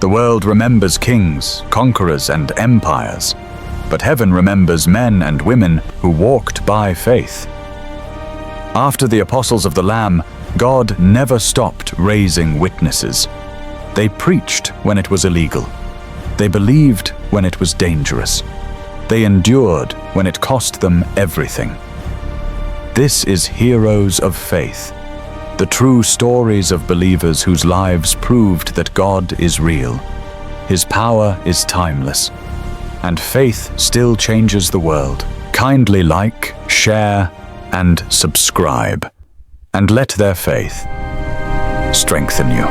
The world remembers kings, conquerors, and empires, but heaven remembers men and women who walked by faith. After the apostles of the Lamb, God never stopped raising witnesses. They preached when it was illegal. They believed when it was dangerous. They endured when it cost them everything. This is heroes of faith, the true stories of believers whose lives proved that God is real. His power is timeless, and faith still changes the world. Kindly like, share, and subscribe, and let their faith strengthen you.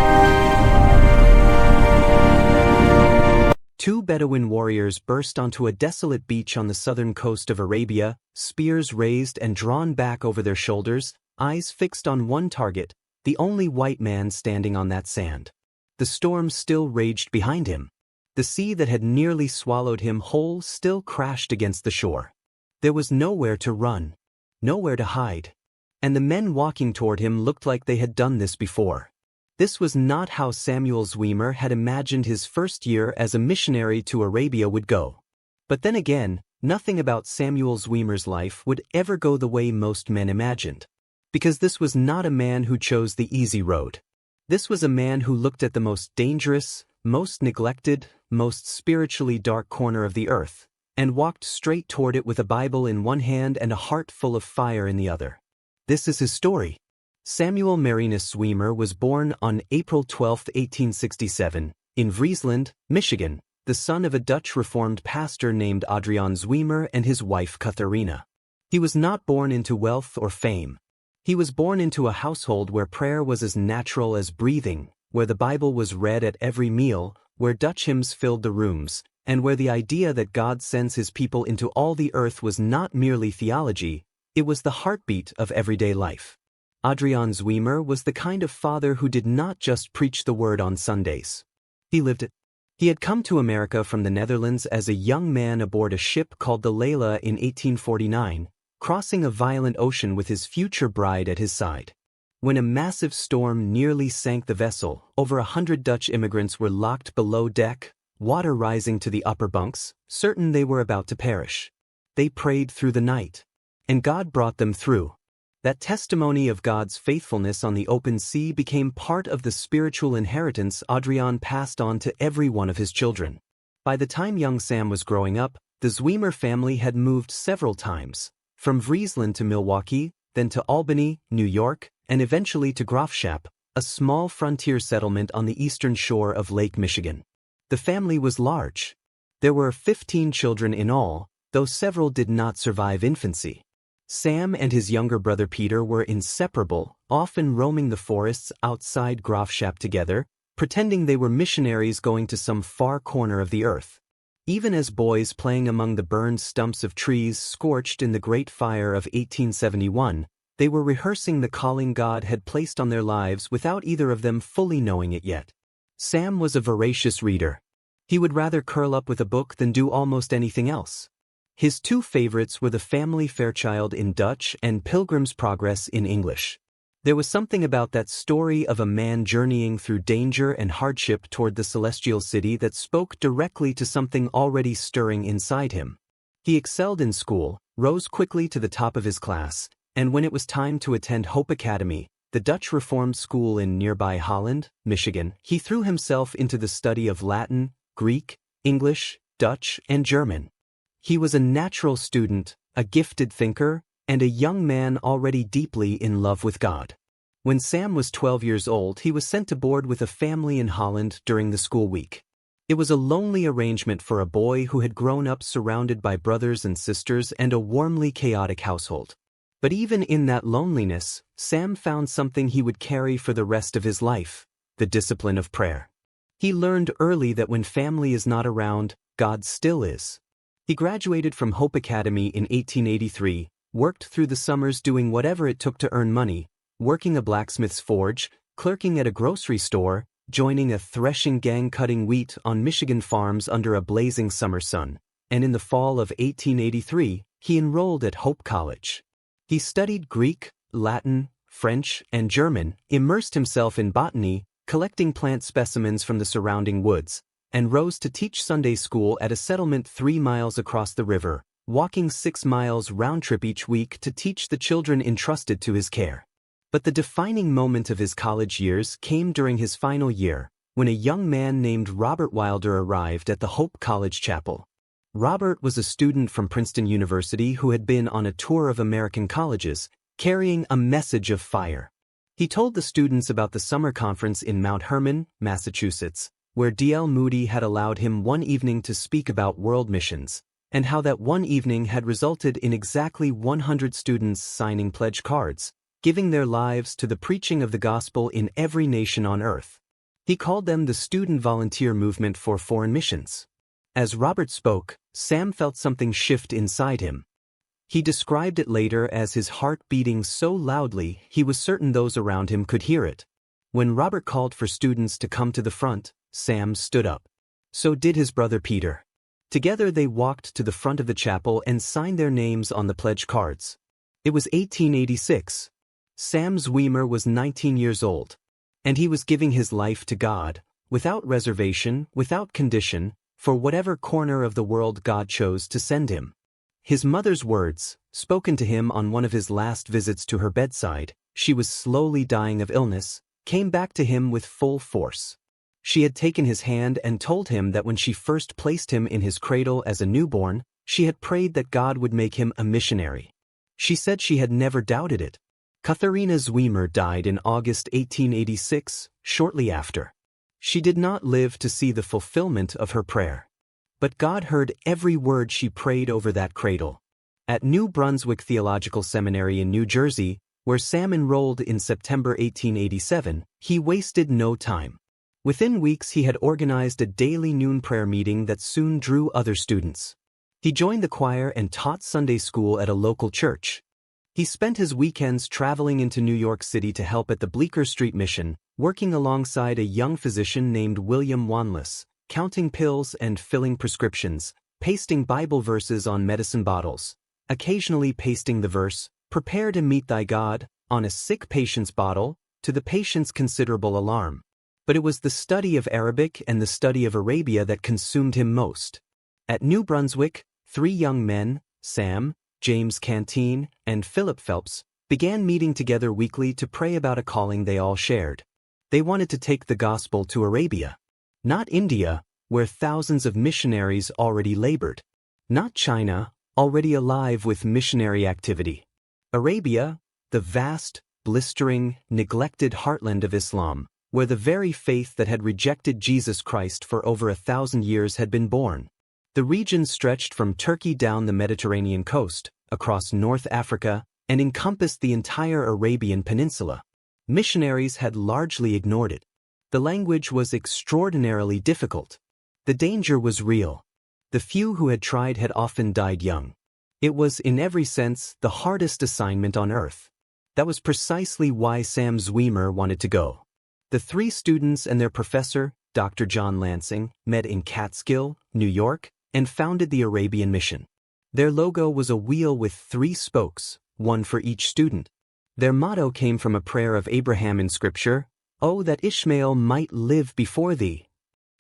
Two Bedouin warriors burst onto a desolate beach on the southern coast of Arabia, spears raised and drawn back over their shoulders, eyes fixed on one target, the only white man standing on that sand. The storm still raged behind him. The sea that had nearly swallowed him whole still crashed against the shore. There was nowhere to run, nowhere to hide, and the men walking toward him looked like they had done this before. This was not how Samuel Zwemer had imagined his first year as a missionary to Arabia would go. But then again, nothing about Samuel Zwemer's life would ever go the way most men imagined. Because this was not a man who chose the easy road. This was a man who looked at the most dangerous, most neglected, most spiritually dark corner of the earth, and walked straight toward it with a Bible in one hand and a heart full of fire in the other. This is his story. Samuel Marinus Zwemer was born on April 12, 1867, in Friesland, Michigan, the son of a Dutch Reformed pastor named Adrian Zwemer and his wife Katharina. He was not born into wealth or fame. He was born into a household where prayer was as natural as breathing, where the Bible was read at every meal, where Dutch hymns filled the rooms, and where the idea that God sends his people into all the earth was not merely theology, it was the heartbeat of everyday life. Adrian Zwemer was the kind of father who did not just preach the word on Sundays. He lived it. He had come to America from the Netherlands as a young man aboard a ship called the Layla in 1849, crossing a violent ocean with his future bride at his side. When a massive storm nearly sank the vessel, over 100 Dutch immigrants were locked below deck, water rising to the upper bunks, certain they were about to perish. They prayed through the night, and God brought them through. That testimony of God's faithfulness on the open sea became part of the spiritual inheritance Adrian passed on to every one of his children. By the time young Sam was growing up, the Zwemer family had moved several times, from Friesland to Milwaukee, then to Albany, New York, and eventually to Grafschap, a small frontier settlement on the eastern shore of Lake Michigan. The family was large. There were 15 children in all, though several did not survive infancy. Sam and his younger brother Peter were inseparable, often roaming the forests outside Grafschap together, pretending they were missionaries going to some far corner of the earth. Even as boys playing among the burned stumps of trees scorched in the Great Fire of 1871, they were rehearsing the calling God had placed on their lives without either of them fully knowing it yet. Sam was a voracious reader. He would rather curl up with a book than do almost anything else. His two favorites were the Family Fairchild in Dutch and Pilgrim's Progress in English. There was something about that story of a man journeying through danger and hardship toward the celestial city that spoke directly to something already stirring inside him. He excelled in school, rose quickly to the top of his class, and when it was time to attend Hope Academy, the Dutch Reformed school in nearby Holland, Michigan, he threw himself into the study of Latin, Greek, English, Dutch, and German. He was a natural student, a gifted thinker, and a young man already deeply in love with God. When Sam was 12 years old, he was sent to board with a family in Holland during the school week. It was a lonely arrangement for a boy who had grown up surrounded by brothers and sisters and a warmly chaotic household. But even in that loneliness, Sam found something he would carry for the rest of his life: the discipline of prayer. He learned early that when family is not around, God still is. He graduated from Hope Academy in 1883, worked through the summers doing whatever it took to earn money, working a blacksmith's forge, clerking at a grocery store, joining a threshing gang cutting wheat on Michigan farms under a blazing summer sun, and in the fall of 1883, he enrolled at Hope College. He studied Greek, Latin, French, and German, immersed himself in botany, collecting plant specimens from the surrounding woods, and rose to teach Sunday school at a settlement 3 miles across the river, walking 6 miles round-trip each week to teach the children entrusted to his care. But the defining moment of his college years came during his final year, when a young man named Robert Wilder arrived at the Hope College Chapel. Robert was a student from Princeton University who had been on a tour of American colleges, carrying a message of fire. He told the students about the summer conference in Mount Hermon, Massachusetts, where D.L. Moody had allowed him one evening to speak about world missions, and how that one evening had resulted in exactly 100 students signing pledge cards, giving their lives to the preaching of the gospel in every nation on earth. He called them the Student Volunteer Movement for Foreign Missions. As Robert spoke, Sam felt something shift inside him. He described it later as his heart beating so loudly he was certain those around him could hear it. When Robert called for students to come to the front, Sam stood up. So did his brother Peter. Together they walked to the front of the chapel and signed their names on the pledge cards. It was 1886. Sam Zwemer was 19 years old, and he was giving his life to God, without reservation, without condition, for whatever corner of the world God chose to send him. His mother's words, spoken to him on one of his last visits to her bedside, she was slowly dying of illness, came back to him with full force. She had taken his hand and told him that when she first placed him in his cradle as a newborn, she had prayed that God would make him a missionary. She said she had never doubted it. Katharina Zwemer died in August 1886, shortly after. She did not live to see the fulfillment of her prayer. But God heard every word she prayed over that cradle. At New Brunswick Theological Seminary in New Jersey, where Sam enrolled in September 1887, he wasted no time. Within weeks he had organized a daily noon prayer meeting that soon drew other students. He joined the choir and taught Sunday school at a local church. He spent his weekends traveling into New York City to help at the Bleecker Street Mission, working alongside a young physician named William Wanless, counting pills and filling prescriptions, pasting Bible verses on medicine bottles, occasionally pasting the verse, "Prepare to meet thy God," on a sick patient's bottle, to the patient's considerable alarm. But it was the study of Arabic and the study of Arabia that consumed him most. At New Brunswick, 3 young men, Sam, James Canteen, and Philip Phelps, began meeting together weekly to pray about a calling they all shared. They wanted to take the gospel to Arabia. Not India, where thousands of missionaries already labored. Not China, already alive with missionary activity. Arabia, the vast, blistering, neglected heartland of Islam, where the very faith that had rejected Jesus Christ for over 1,000 years had been born. The region stretched from Turkey down the Mediterranean coast, across North Africa, and encompassed the entire Arabian Peninsula. Missionaries had largely ignored it. The language was extraordinarily difficult. The danger was real. The few who had tried had often died young. It was, in every sense, the hardest assignment on earth. That was precisely why Sam Zwemer wanted to go. The 3 students and their professor, Dr. John Lansing, met in Catskill, New York, and founded the Arabian Mission. Their logo was a wheel with 3 spokes, one for each student. Their motto came from a prayer of Abraham in Scripture, "Oh, that Ishmael might live before thee."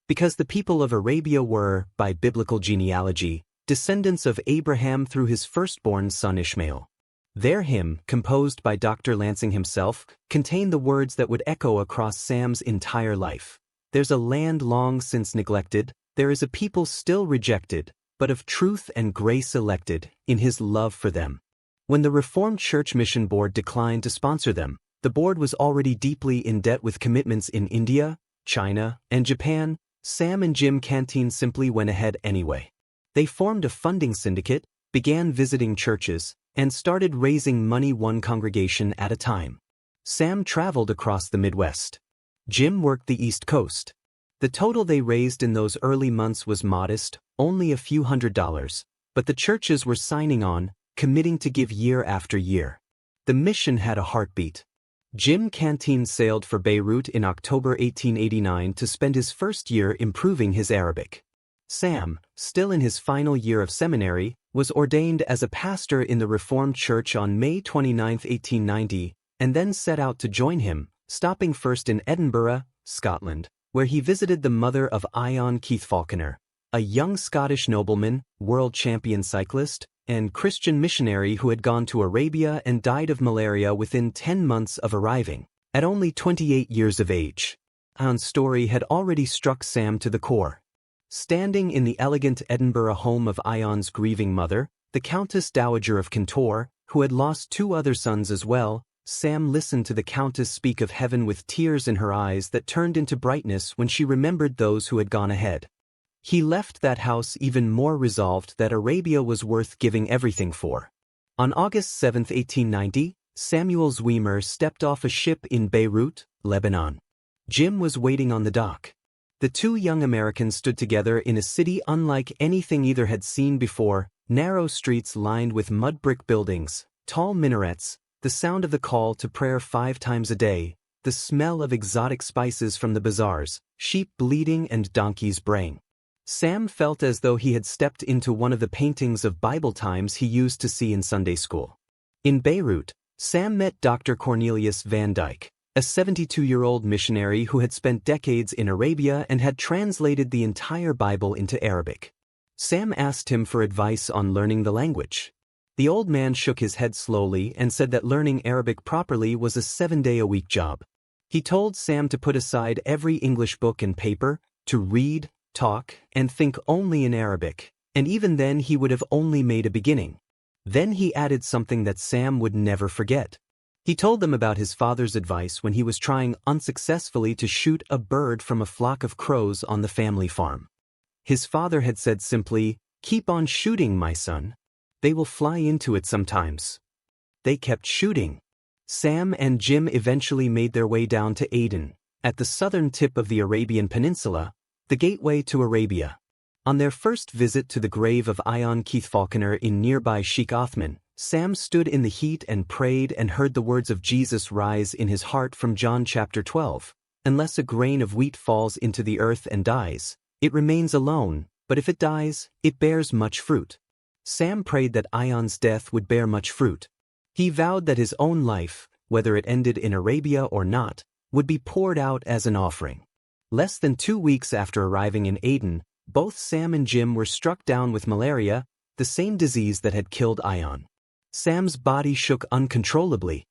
Because the people of Arabia were, by biblical genealogy, descendants of Abraham through his firstborn son Ishmael. Their hymn, composed by Dr. Lansing himself, contained the words that would echo across Sam's entire life. There's a land long since neglected, there is a people still rejected, but of truth and grace elected, in his love for them. When the Reformed Church Mission Board declined to sponsor them, the board was already deeply in debt with commitments in India, China, and Japan. Sam and Jim Canteen simply went ahead anyway. They formed a funding syndicate, began visiting churches, and started raising money one congregation at a time. Sam traveled across the Midwest. Jim worked the East Coast. The total they raised in those early months was modest, only a few $100s, but the churches were signing on, committing to give year after year. The mission had a heartbeat. Jim Canteen sailed for Beirut in October 1889 to spend his first year improving his Arabic. Sam, still in his final year of seminary, was ordained as a pastor in the Reformed Church on May 29, 1890, and then set out to join him, stopping first in Edinburgh, Scotland, where he visited the mother of Ion Keith Falconer, a young Scottish nobleman, world champion cyclist, and Christian missionary who had gone to Arabia and died of malaria within 10 months of arriving. At only 28 years of age, Ion's story had already struck Sam to the core. Standing in the elegant Edinburgh home of Ion's grieving mother, the Countess Dowager of Kintore, who had lost 2 other sons as well, Sam listened to the Countess speak of heaven with tears in her eyes that turned into brightness when she remembered those who had gone ahead. He left that house even more resolved that Arabia was worth giving everything for. On August 7, 1890, Samuel Zwemer stepped off a ship in Beirut, Lebanon. Jim was waiting on the dock. The 2 young Americans stood together in a city unlike anything either had seen before, narrow streets lined with mud brick buildings, tall minarets, the sound of the call to prayer 5 times a day, the smell of exotic spices from the bazaars, sheep bleating and donkeys braying. Sam felt as though he had stepped into one of the paintings of Bible times he used to see in Sunday school. In Beirut, Sam met Dr. Cornelius van Dyke, a 72-year-old missionary who had spent decades in Arabia and had translated the entire Bible into Arabic. Sam asked him for advice on learning the language. The old man shook his head slowly and said that learning Arabic properly was a 7-day-a-week job. He told Sam to put aside every English book and paper, to read, talk, and think only in Arabic, and even then he would have only made a beginning. Then he added something that Sam would never forget. He told them about his father's advice when he was trying unsuccessfully to shoot a bird from a flock of crows on the family farm. His father had said simply, "Keep on shooting, my son. They will fly into it sometimes." They kept shooting. Sam and Jim eventually made their way down to Aden, at the southern tip of the Arabian Peninsula, the gateway to Arabia. On their first visit to the grave of Ion Keith Falconer in nearby Sheikh Othman, Sam stood in the heat and prayed and heard the words of Jesus rise in his heart from John chapter 12. Unless a grain of wheat falls into the earth and dies, it remains alone, but if it dies, it bears much fruit. Sam prayed that Ion's death would bear much fruit. He vowed that his own life, whether it ended in Arabia or not, would be poured out as an offering. Less than 2 weeks after arriving in Aden, both Sam and Jim were struck down with malaria, the same disease that had killed Ion. Sam's body shook uncontrollably.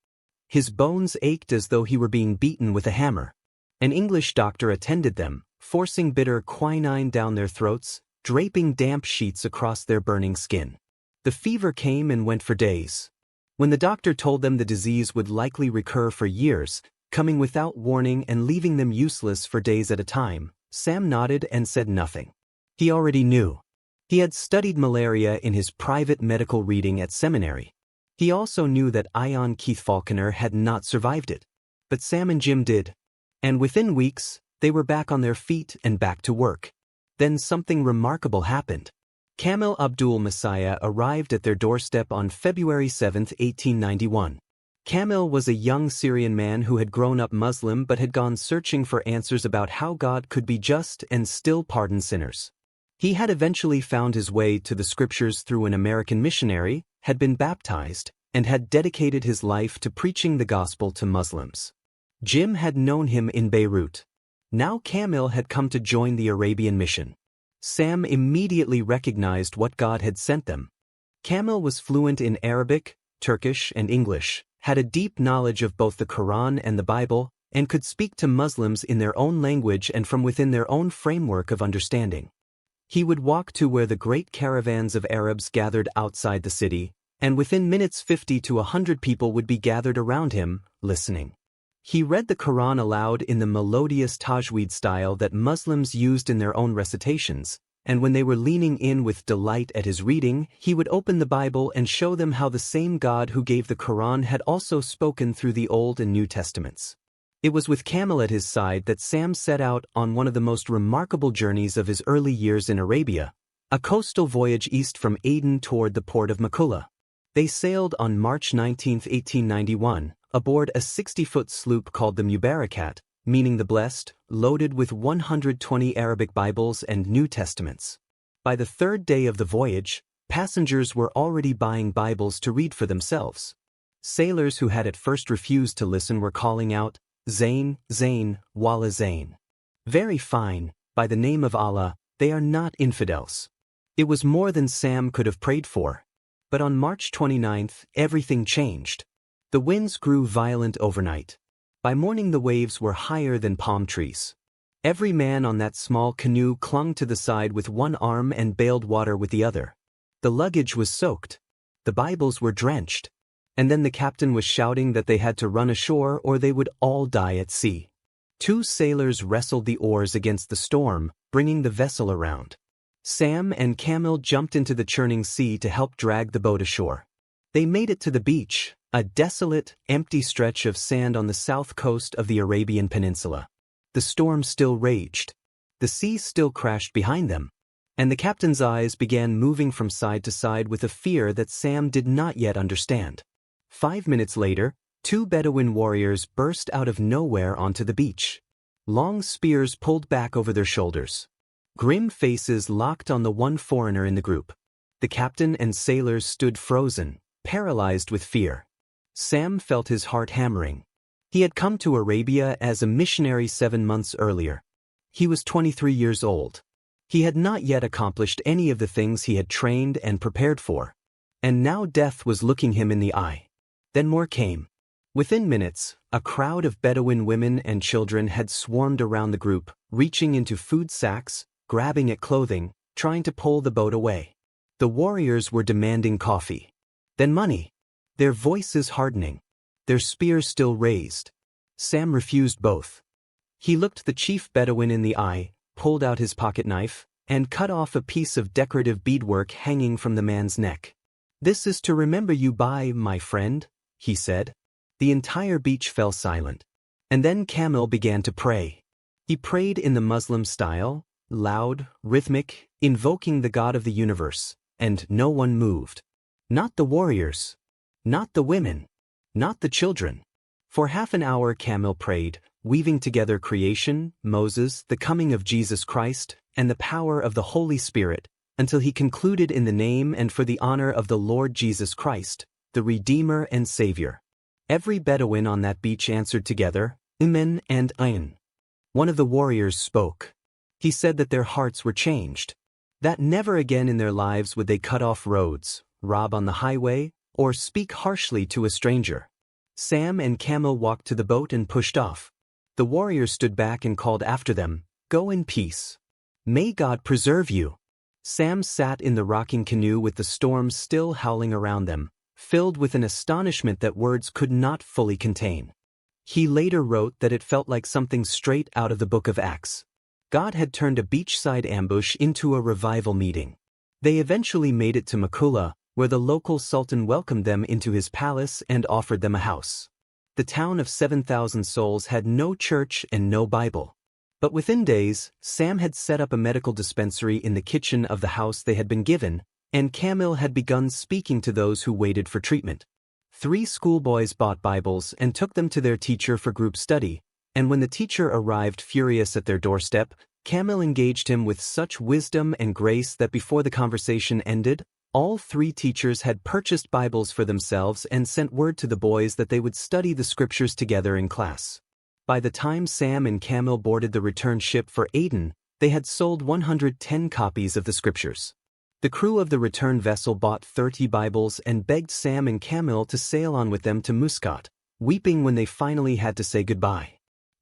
His bones ached as though he were being beaten with a hammer. An English doctor attended them, forcing bitter quinine down their throats, draping damp sheets across their burning skin. The fever came and went for days. When the doctor told them the disease would likely recur for years, coming without warning and leaving them useless for days at a time, Sam nodded and said nothing. He already knew. He had studied malaria in his private medical reading at seminary. He also knew that Ion Keith Falconer had not survived it. But Sam and Jim did. And within weeks, they were back on their feet and back to work. Then something remarkable happened. Kamil Abdul Messiah arrived at their doorstep on February 7, 1891. Kamil was a young Syrian man who had grown up Muslim but had gone searching for answers about how God could be just and still pardon sinners. He had eventually found his way to the scriptures through an American missionary, had been baptized, and had dedicated his life to preaching the gospel to Muslims. Jim had known him in Beirut. Now Kamil had come to join the Arabian mission. Sam immediately recognized what God had sent them. Kamil was fluent in Arabic, Turkish, and English, had a deep knowledge of both the Quran and the Bible, and could speak to Muslims in their own language and from within their own framework of understanding. He would walk to where the great caravans of Arabs gathered outside the city, and within minutes 50 to 100 people would be gathered around him, listening. He read the Quran aloud in the melodious tajweed style that Muslims used in their own recitations, and when they were leaning in with delight at his reading, he would open the Bible and show them how the same God who gave the Quran had also spoken through the Old and New Testaments. It was with Kamil at his side that Sam set out on one of the most remarkable journeys of his early years in Arabia, a coastal voyage east from Aden toward the port of Makula. They sailed on March 19, 1891, aboard a 60-foot sloop called the Mubarakat, meaning the blessed, loaded with 120 Arabic Bibles and New Testaments. By the third day of the voyage, passengers were already buying Bibles to read for themselves. Sailors who had at first refused to listen were calling out, Zain, Zain, Wallah Zain. Very fine, by the name of Allah, they are not infidels. It was more than Sam could have prayed for. But on March 29th, everything changed. The winds grew violent overnight. By morning the waves were higher than palm trees. Every man on that small canoe clung to the side with one arm and bailed water with the other. The luggage was soaked. The Bibles were drenched. And then the captain was shouting that they had to run ashore or they would all die at sea. 2 sailors wrestled the oars against the storm, bringing the vessel around. Sam and Camel jumped into the churning sea to help drag the boat ashore. They made it to the beach, a desolate, empty stretch of sand on the south coast of the Arabian Peninsula. The storm still raged. The sea still crashed behind them. And the captain's eyes began moving from side to side with a fear that Sam did not yet understand. 5 minutes later, 2 Bedouin warriors burst out of nowhere onto the beach. Long spears pulled back over their shoulders. Grim faces locked on the one foreigner in the group. The captain and sailors stood frozen, paralyzed with fear. Sam felt his heart hammering. He had come to Arabia as a missionary 7 months earlier. He was 23 years old. He had not yet accomplished any of the things he had trained and prepared for. And now death was looking him in the eye. Then more came. Within minutes, a crowd of Bedouin women and children had swarmed around the group, reaching into food sacks, grabbing at clothing, trying to pull the boat away. The warriors were demanding coffee. Then money. Their voices hardening. Their spears still raised. Sam refused both. He looked the chief Bedouin in the eye, pulled out his pocket knife, and cut off a piece of decorative beadwork hanging from the man's neck. "This is to remember you by, my friend," he said. The entire beach fell silent. And then Camel began to pray. He prayed in the Muslim style, loud, rhythmic, invoking the God of the universe, and no one moved. Not the warriors. Not the women. Not the children. For half an hour Camel prayed, weaving together creation, Moses, the coming of Jesus Christ, and the power of the Holy Spirit, until he concluded in the name and for the honor of the Lord Jesus Christ, the Redeemer and Savior. Every Bedouin on that beach answered together, Amen and Ayn. One of the warriors spoke. He said that their hearts were changed. That never again in their lives would they cut off roads, rob on the highway, or speak harshly to a stranger. Sam and Camel walked to the boat and pushed off. The warriors stood back and called after them, "Go in peace. May God preserve you." Sam sat in the rocking canoe with the storm still howling around them, filled with an astonishment that words could not fully contain. He later wrote that it felt like something straight out of the book of Acts. God had turned a beachside ambush into a revival meeting. They eventually made it to Makula, where the local sultan welcomed them into his palace and offered them a house. The town of 7,000 souls had no church and no Bible. But within days, Sam had set up a medical dispensary in the kitchen of the house they had been given, and Camel had begun speaking to those who waited for treatment. 3 schoolboys bought Bibles and took them to their teacher for group study, and when the teacher arrived furious at their doorstep, Camel engaged him with such wisdom and grace that before the conversation ended, all 3 teachers had purchased Bibles for themselves and sent word to the boys that they would study the scriptures together in class. By the time Sam and Camel boarded the return ship for Aden, they had sold 110 copies of the scriptures. The crew of the return vessel bought 30 Bibles and begged Sam and Camel to sail on with them to Muscat, weeping when they finally had to say goodbye.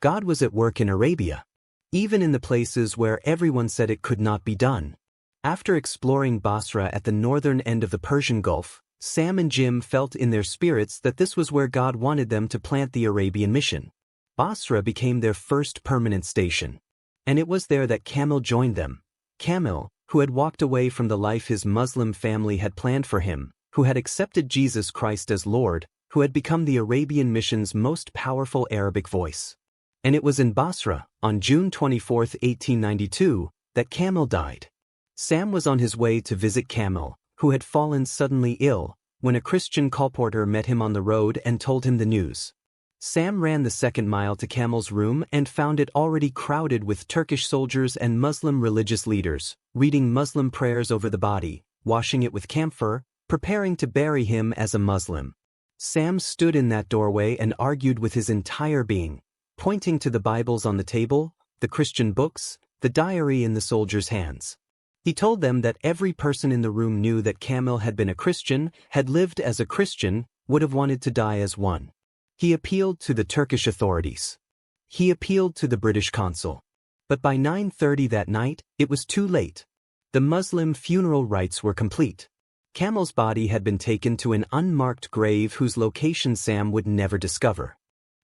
God was at work in Arabia, even in the places where everyone said it could not be done. After exploring Basra at the northern end of the Persian Gulf, Sam and Jim felt in their spirits that this was where God wanted them to plant the Arabian mission. Basra became their first permanent station. And it was there that Camel joined them. Camel, who had walked away from the life his Muslim family had planned for him, who had accepted Jesus Christ as Lord, who had become the Arabian mission's most powerful Arabic voice. And it was in Basra, on June 24, 1892, that Camel died. Sam was on his way to visit Camel, who had fallen suddenly ill, when a Christian colporteur met him on the road and told him the news. Sam ran the 2nd mile to Camel's room and found it already crowded with Turkish soldiers and Muslim religious leaders, reading Muslim prayers over the body, washing it with camphor, preparing to bury him as a Muslim. Sam stood in that doorway and argued with his entire being, pointing to the Bibles on the table, the Christian books, the diary in the soldiers' hands. He told them that every person in the room knew that Kamil had been a Christian, had lived as a Christian, would have wanted to die as one. He appealed to the Turkish authorities. He appealed to the British consul. But by 9:30 that night, it was too late. The Muslim funeral rites were complete. Kamil's body had been taken to an unmarked grave whose location Sam would never discover.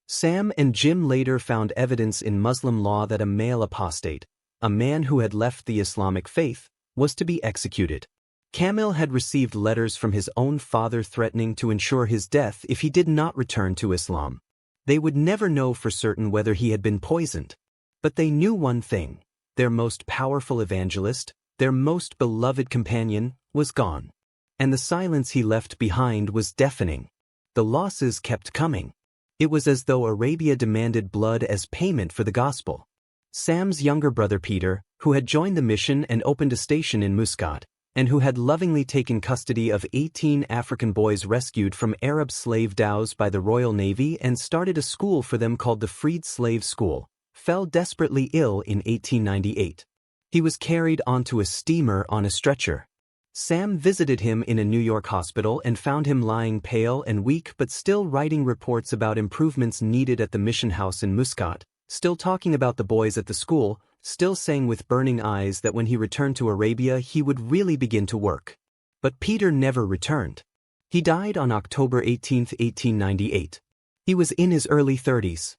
Sam and Jim later found evidence in Muslim law that a male apostate, a man who had left the Islamic faith, was to be executed. Kamil had received letters from his own father threatening to ensure his death if he did not return to Islam. They would never know for certain whether he had been poisoned. But they knew one thing: their most powerful evangelist, their most beloved companion, was gone. And the silence he left behind was deafening. The losses kept coming. It was as though Arabia demanded blood as payment for the gospel. Sam's younger brother Peter, who had joined the mission and opened a station in Muscat, and who had lovingly taken custody of 18 African boys rescued from Arab slave dhows by the Royal Navy and started a school for them called the Freed Slave School, fell desperately ill in 1898. He was carried onto a steamer on a stretcher. Sam visited him in a New York hospital and found him lying pale and weak but still writing reports about improvements needed at the mission house in Muscat, still talking about the boys at the school, still saying with burning eyes that when he returned to Arabia he would really begin to work. But Peter never returned. He died on October 18, 1898. He was in his early 30s.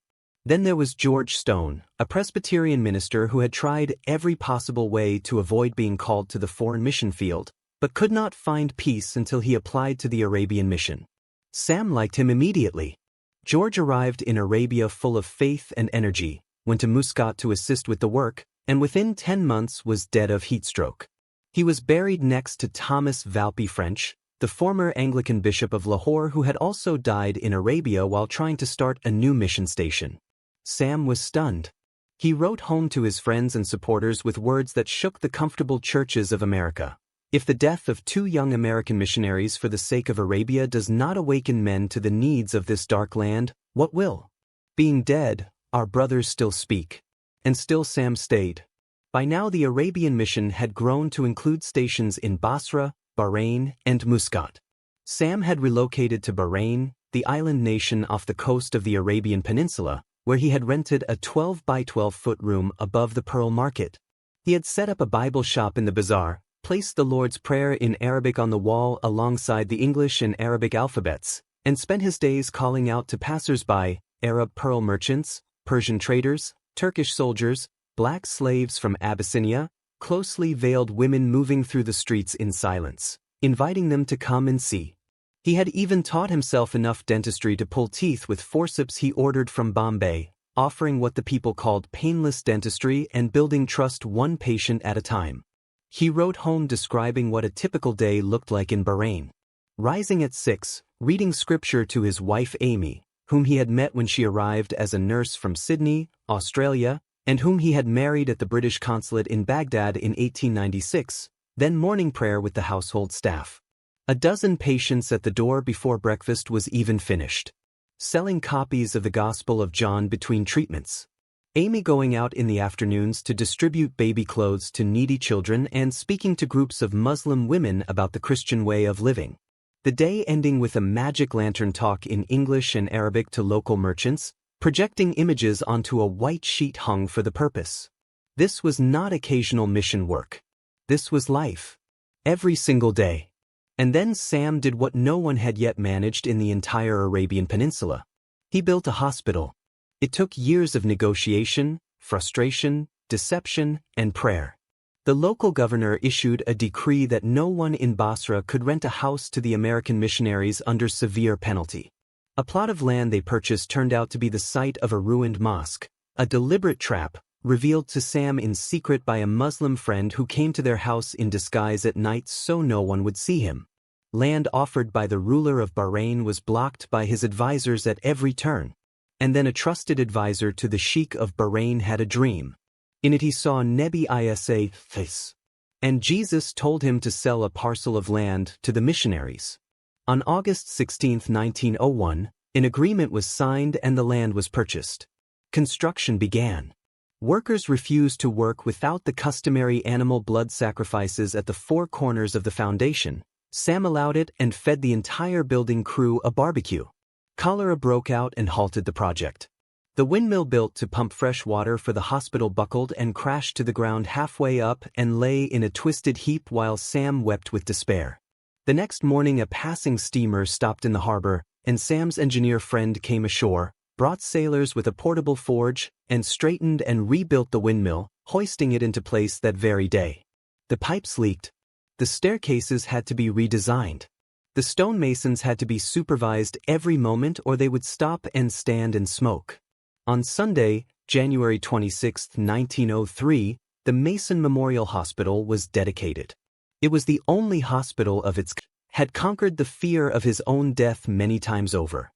Then there was George Stone, a Presbyterian minister who had tried every possible way to avoid being called to the foreign mission field, but could not find peace until he applied to the Arabian mission. Sam liked him immediately. George arrived in Arabia full of faith and energy, went to Muscat to assist with the work, and within 10 months was dead of heatstroke. He was buried next to Thomas Valpy French, the former Anglican bishop of Lahore who had also died in Arabia while trying to start a new mission station. Sam was stunned. He wrote home to his friends and supporters with words that shook the comfortable churches of America. If the death of 2 young American missionaries for the sake of Arabia does not awaken men to the needs of this dark land, what will? Being dead, our brothers still speak. And still Sam stayed. By now the Arabian mission had grown to include stations in Basra, Bahrain, and Muscat. Sam had relocated to Bahrain, the island nation off the coast of the Arabian Peninsula, where he had rented a 12 by 12-foot room above the Pearl Market. He had set up a Bible shop in the bazaar, placed the Lord's Prayer in Arabic on the wall alongside the English and Arabic alphabets, and spent his days calling out to passers-by, Arab pearl merchants, Persian traders, Turkish soldiers, black slaves from Abyssinia, closely veiled women moving through the streets in silence, inviting them to come and see. He had even taught himself enough dentistry to pull teeth with forceps he ordered from Bombay, offering what the people called painless dentistry and building trust one patient at a time. He wrote home describing what a typical day looked like in Bahrain. Rising at 6, reading scripture to his wife Amy, whom he had met when she arrived as a nurse from Sydney, Australia, and whom he had married at the British consulate in Baghdad in 1896, then morning prayer with the household staff. A dozen patients at the door before breakfast was even finished. Selling copies of the Gospel of John between treatments. Amy going out in the afternoons to distribute baby clothes to needy children and speaking to groups of Muslim women about the Christian way of living. The day ending with a magic lantern talk in English and Arabic to local merchants, projecting images onto a white sheet hung for the purpose. This was not occasional mission work. This was life. Every single day. And then Sam did what no one had yet managed in the entire Arabian Peninsula. He built a hospital. It took years of negotiation, frustration, deception, and prayer. The local governor issued a decree that no one in Basra could rent a house to the American missionaries under severe penalty. A plot of land they purchased turned out to be the site of a ruined mosque, a deliberate trap, revealed to Sam in secret by a Muslim friend who came to their house in disguise at night so no one would see him. Land offered by the ruler of Bahrain was blocked by his advisors at every turn. And then a trusted advisor to the Sheikh of Bahrain had a dream. In it he saw Nebi Isa face. And Jesus told him to sell a parcel of land to the missionaries. On August 16, 1901, an agreement was signed and the land was purchased. construction began. Workers refused to work without the customary animal blood sacrifices at the four corners of the foundation. Sam allowed it and fed the entire building crew a barbecue. Cholera broke out and halted the project. The windmill built to pump fresh water for the hospital buckled and crashed to the ground halfway up and lay in a twisted heap while Sam wept with despair. The next morning a passing steamer stopped in the harbor, and Sam's engineer friend came ashore, brought sailors with a portable forge, and straightened and rebuilt the windmill, hoisting it into place that very day. The pipes leaked. The staircases had to be redesigned. The stonemasons had to be supervised every moment or they would stop and stand and smoke. On Sunday, January 26, 1903, the Mason Memorial Hospital was dedicated. It was the only hospital of its kind, had conquered the fear of his own death many times over.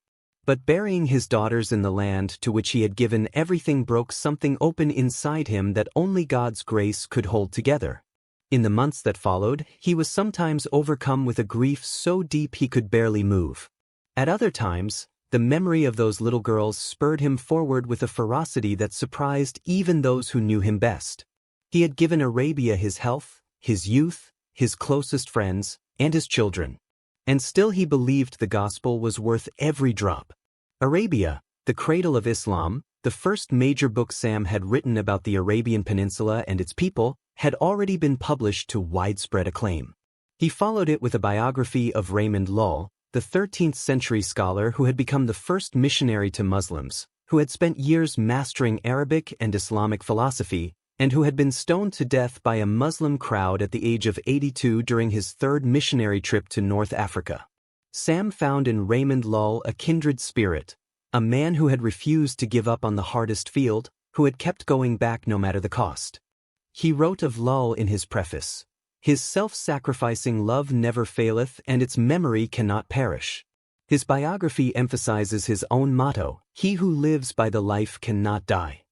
But burying his daughters in the land to which he had given everything broke something open inside him that only God's grace could hold together. In the months that followed, he was sometimes overcome with a grief so deep he could barely move. At other times, the memory of those little girls spurred him forward with a ferocity that surprised even those who knew him best. He had given Arabia his health, his youth, his closest friends, and his children. And still he believed the gospel was worth every drop. Arabia, the cradle of Islam, the first major book Sam had written about the Arabian Peninsula and its people, had already been published to widespread acclaim. He followed it with a biography of Raymond Lull, the 13th-century scholar who had become the first missionary to Muslims, who had spent years mastering Arabic and Islamic philosophy, and who had been stoned to death by a Muslim crowd at the age of 82 during his third missionary trip to North Africa. Sam found in Raymond Lull a kindred spirit, a man who had refused to give up on the hardest field, who had kept going back no matter the cost. He wrote of Lull in his preface, "His self-sacrificing love never faileth and its memory cannot perish." His biography emphasizes his own motto, "He who lives by the life cannot die."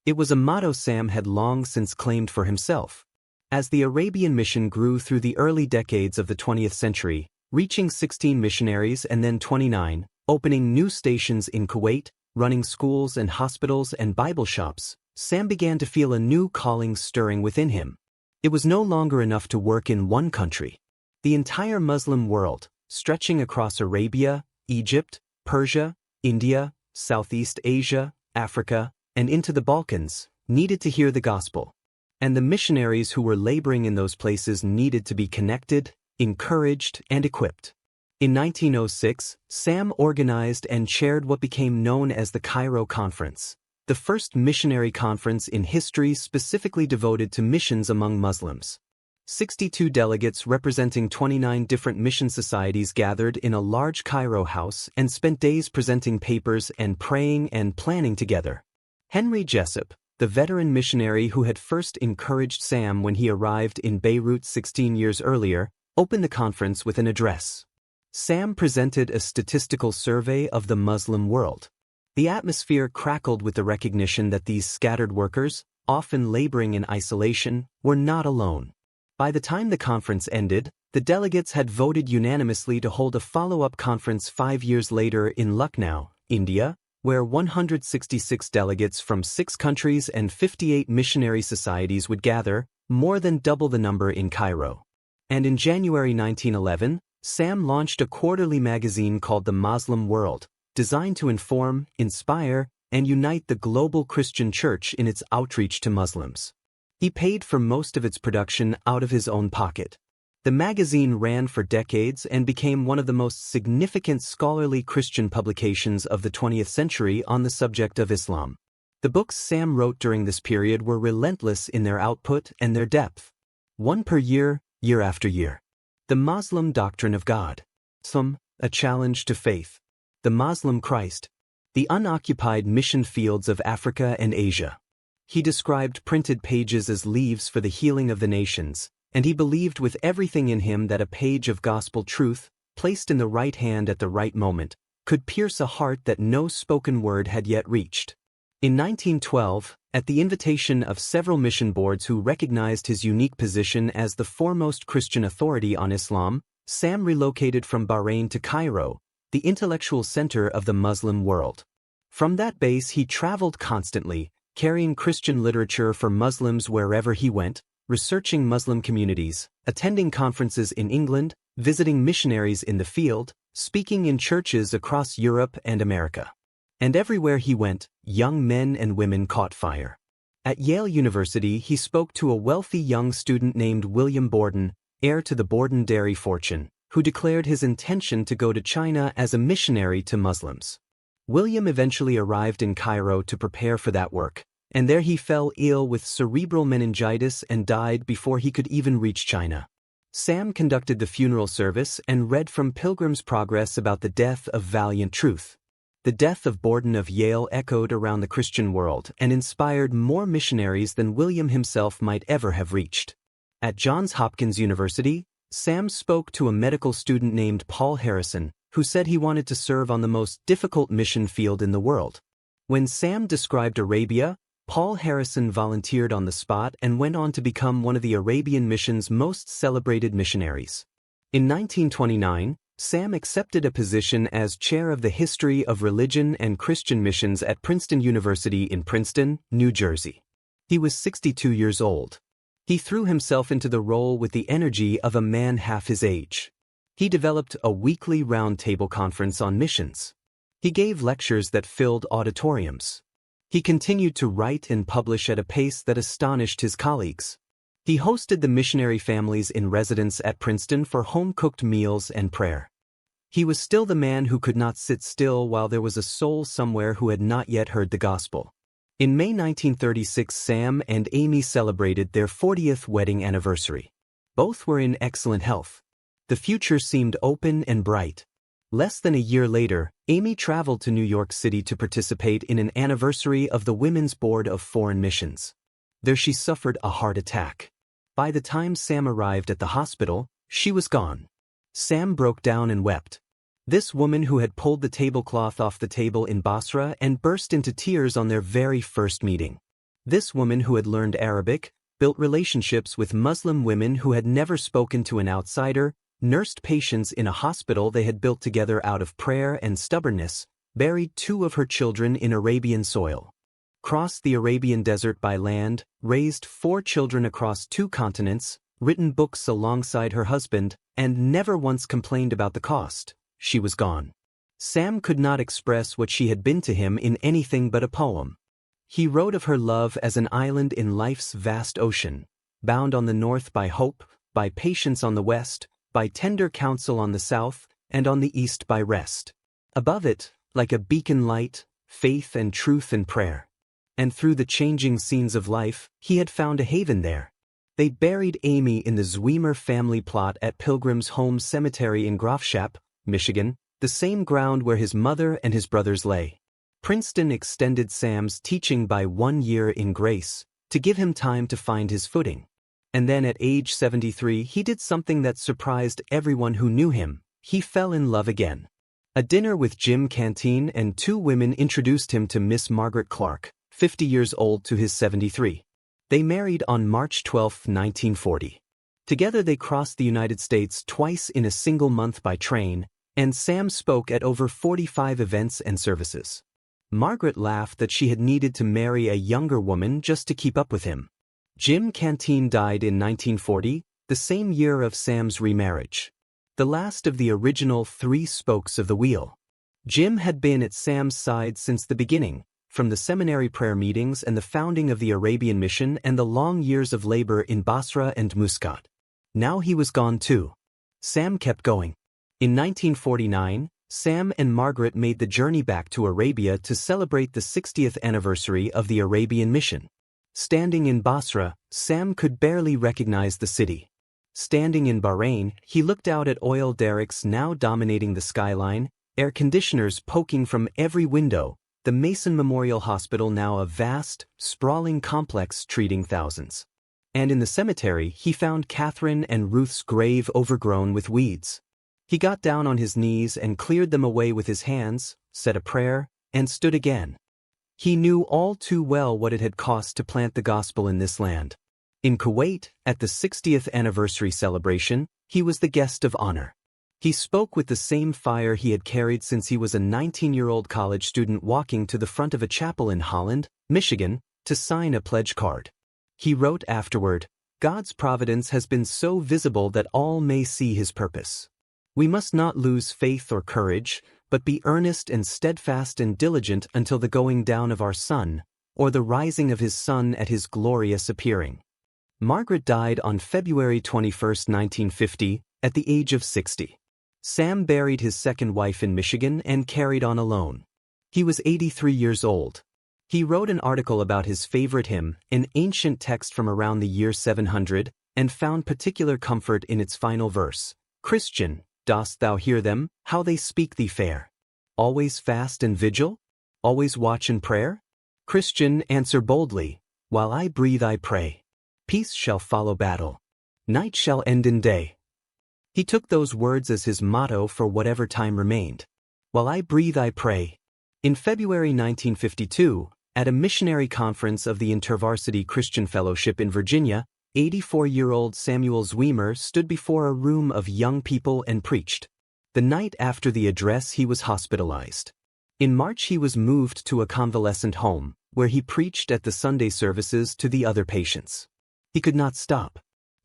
It was a motto Sam had long since claimed for himself. As the Arabian mission grew through the early decades of the 20th century, reaching 16 missionaries and then 29, opening new stations in Kuwait, running schools and hospitals and Bible shops, Sam began to feel a new calling stirring within him. It was no longer enough to work in one country. The entire Muslim world, stretching across Arabia, Egypt, Persia, India, Southeast Asia, Africa, and into the Balkans, needed to hear the gospel. And the missionaries who were laboring in those places needed to be connected, encouraged, and equipped. In 1906, Sam organized and chaired what became known as the Cairo Conference, the first missionary conference in history specifically devoted to missions among Muslims. 62 delegates representing 29 different mission societies gathered in a large Cairo house and spent days presenting papers and praying and planning together. Henry Jessup, the veteran missionary who had first encouraged Sam when he arrived in Beirut 16 years earlier, opened the conference with an address. Sam presented a statistical survey of the Muslim world. The atmosphere crackled with the recognition that these scattered workers, often laboring in isolation, were not alone. By the time the conference ended, the delegates had voted unanimously to hold a follow-up conference 5 years later in Lucknow, India, where 166 delegates from 6 countries and 58 missionary societies would gather, more than double the number in Cairo. And in January 1911, Sam launched a quarterly magazine called The Muslim World, designed to inform, inspire, and unite the global Christian church in its outreach to Muslims. He paid for most of its production out of his own pocket. The magazine ran for decades and became one of the most significant scholarly Christian publications of the 20th century on the subject of Islam. The books Sam wrote during this period were relentless in their output and their depth. One per year, year after year. The Muslim Doctrine of God. Islam, a Challenge to Faith. The Muslim Christ. The Unoccupied Mission Fields of Africa and Asia. He described printed pages as leaves for the healing of the nations, and he believed with everything in him that a page of gospel truth, placed in the right hand at the right moment, could pierce a heart that no spoken word had yet reached. In 1912, at the invitation of several mission boards who recognized his unique position as the foremost Christian authority on Islam, Sam relocated from Bahrain to Cairo, the intellectual center of the Muslim world. From that base he traveled constantly, carrying Christian literature for Muslims wherever he went, researching Muslim communities, attending conferences in England, visiting missionaries in the field, speaking in churches across Europe and America. And everywhere he went, young men and women caught fire. At Yale University he spoke to a wealthy young student named William Borden, heir to the Borden dairy fortune, who declared his intention to go to China as a missionary to Muslims. William eventually arrived in Cairo to prepare for that work, and there he fell ill with cerebral meningitis and died before he could even reach China. Sam conducted the funeral service and read from Pilgrim's Progress about the death of valiant truth. The death of Borden of Yale echoed around the Christian world and inspired more missionaries than William himself might ever have reached. At Johns Hopkins University, Sam spoke to a medical student named Paul Harrison, who said he wanted to serve on the most difficult mission field in the world. When Sam described Arabia, Paul Harrison volunteered on the spot and went on to become one of the Arabian mission's most celebrated missionaries. In 1929, Sam accepted a position as chair of the History of Religion and Christian Missions at Princeton University in Princeton, New Jersey. He was 62 years old. He threw himself into the role with the energy of a man half his age. He developed a weekly roundtable conference on missions. He gave lectures that filled auditoriums. He continued to write and publish at a pace that astonished his colleagues. He hosted the missionary families in residence at Princeton for home-cooked meals and prayer. He was still the man who could not sit still while there was a soul somewhere who had not yet heard the gospel. In May 1936, Sam and Amy celebrated their 40th wedding anniversary. Both were in excellent health. The future seemed open and bright. Less than a year later, Amy traveled to New York City to participate in an anniversary of the Women's Board of Foreign Missions. There she suffered a heart attack. By the time Sam arrived at the hospital, she was gone. Sam broke down and wept. This woman who had pulled the tablecloth off the table in Basra and burst into tears on their very first meeting. This woman who had learned Arabic, built relationships with Muslim women who had never spoken to an outsider, nursed patients in a hospital they had built together out of prayer and stubbornness, buried 2 of her children in Arabian soil, crossed the Arabian desert by land, raised 4 children across 2 continents, written books alongside her husband, and never once complained about the cost. She was gone. Sam could not express what she had been to him in anything but a poem. He wrote of her love as an island in life's vast ocean, bound on the north by hope, by patience on the west, by tender counsel on the south, and on the east by rest. Above it, like a beacon light, faith and truth and prayer. And through the changing scenes of life, he had found a haven there. They buried Amy in the Zwemer family plot at Pilgrim's Home Cemetery in Grafschap, Michigan, the same ground where his mother and his brothers lay. Princeton extended Sam's teaching by 1 year in grace, to give him time to find his footing. And then at age 73 he did something that surprised everyone who knew him. He fell in love again. A dinner with Jim Canteen and 2 women introduced him to Miss Margaret Clark, 50 years old to his 73. They married on March 12, 1940. Together they crossed the United States twice in a single month by train, and Sam spoke at over 45 events and services. Margaret laughed that she had needed to marry a younger woman just to keep up with him. Jim Canteen died in 1940, the same year of Sam's remarriage. The last of the original 3 spokes of the wheel. Jim had been at Sam's side since the beginning, from the seminary prayer meetings and the founding of the Arabian mission and the long years of labor in Basra and Muscat. Now he was gone too. Sam kept going. In 1949, Sam and Margaret made the journey back to Arabia to celebrate the 60th anniversary of the Arabian mission. Standing in Basra, Sam could barely recognize the city. Standing in Bahrain, he looked out at oil derricks now dominating the skyline, air conditioners poking from every window, the Mason Memorial Hospital now a vast, sprawling complex treating thousands. And in the cemetery he found Catherine and Ruth's grave overgrown with weeds. He got down on his knees and cleared them away with his hands, said a prayer, and stood again. He knew all too well what it had cost to plant the gospel in this land. In Kuwait, at the 60th anniversary celebration, he was the guest of honor. He spoke with the same fire he had carried since he was a 19-year-old college student walking to the front of a chapel in Holland, Michigan, to sign a pledge card. He wrote afterward, "God's providence has been so visible that all may see his purpose. We must not lose faith or courage, but be earnest and steadfast and diligent until the going down of our sun, or the rising of his Son at his glorious appearing." Margaret died on February 21, 1950, at the age of 60. Sam buried his second wife in Michigan and carried on alone. He was 83 years old. He wrote an article about his favorite hymn, an ancient text from around the year 700, and found particular comfort in its final verse. "Christian, dost thou hear them, how they speak thee fair? Always fast and vigil? Always watch and prayer? Christian, answer boldly, while I breathe I pray. Peace shall follow battle. Night shall end in day." He took those words as his motto for whatever time remained. "While I breathe I pray." In February 1952, at a missionary conference of the InterVarsity Christian Fellowship in Virginia, 84-year-old Samuel Zwemer stood before a room of young people and preached. The night after the address he was hospitalized. In March he was moved to a convalescent home, where he preached at the Sunday services to the other patients. He could not stop.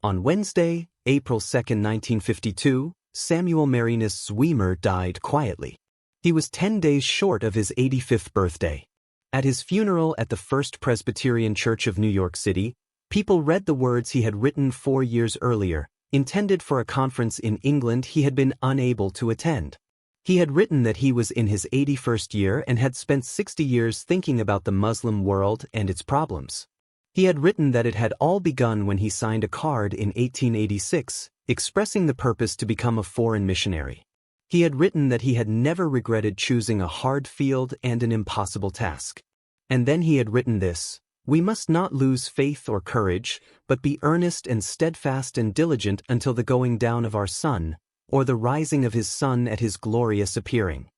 On Wednesday, April 2, 1952, Samuel Marinus Zwemer died quietly. He was 10 days short of his 85th birthday. At his funeral at the First Presbyterian Church of New York City, people read the words he had written 4 years earlier, intended for a conference in England he had been unable to attend. He had written that he was in his 81st year and had spent 60 years thinking about the Muslim world and its problems. He had written that it had all begun when he signed a card in 1886, expressing the purpose to become a foreign missionary. He had written that he had never regretted choosing a hard field and an impossible task. And then he had written this: "We must not lose faith or courage, but be earnest and steadfast and diligent until the going down of our sun, or the rising of his Son at his glorious appearing."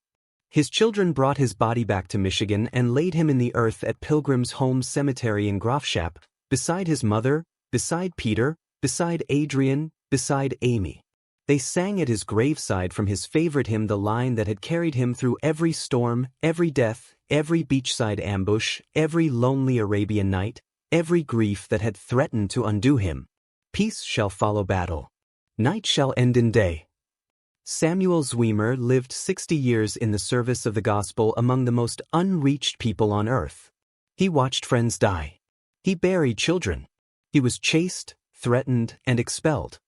His children brought his body back to Michigan and laid him in the earth at Pilgrim's Home Cemetery in Grafschap, beside his mother, beside Peter, beside Adrian, beside Amy. They sang at his graveside from his favorite hymn the line that had carried him through every storm, every death, every beachside ambush, every lonely Arabian night, every grief that had threatened to undo him. "Peace shall follow battle. Night shall end in day." Samuel Zwemer lived 60 years in the service of the gospel among the most unreached people on earth. He watched friends die. He buried children. He was chased, threatened, and expelled.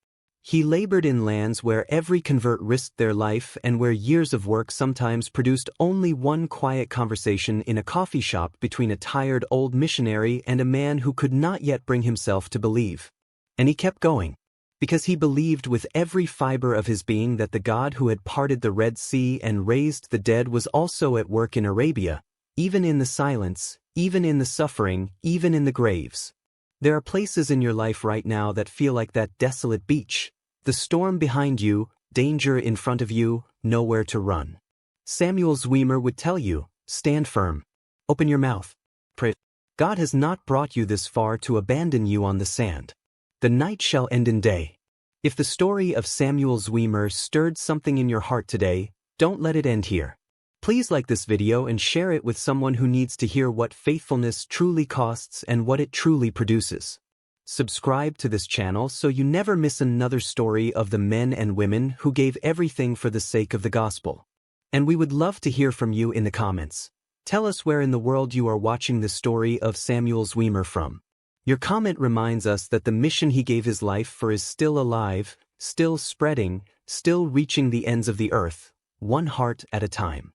He labored in lands where every convert risked their life and where years of work sometimes produced only one quiet conversation in a coffee shop between a tired old missionary and a man who could not yet bring himself to believe. And he kept going, because he believed with every fiber of his being that the God who had parted the Red Sea and raised the dead was also at work in Arabia, even in the silence, even in the suffering, even in the graves. There are places in your life right now that feel like that desolate beach. The storm behind you, danger in front of you, nowhere to run. Samuel Zwemer would tell you, stand firm. Open your mouth. Pray. God has not brought you this far to abandon you on the sand. The night shall end in day. If the story of Samuel Zwemer stirred something in your heart today, don't let it end here. Please like this video and share it with someone who needs to hear what faithfulness truly costs and what it truly produces. Subscribe to this channel so you never miss another story of the men and women who gave everything for the sake of the gospel. And we would love to hear from you in the comments. Tell us where in the world you are watching the story of Samuel Zwemer from. Your comment reminds us that the mission he gave his life for is still alive, still spreading, still reaching the ends of the earth, one heart at a time.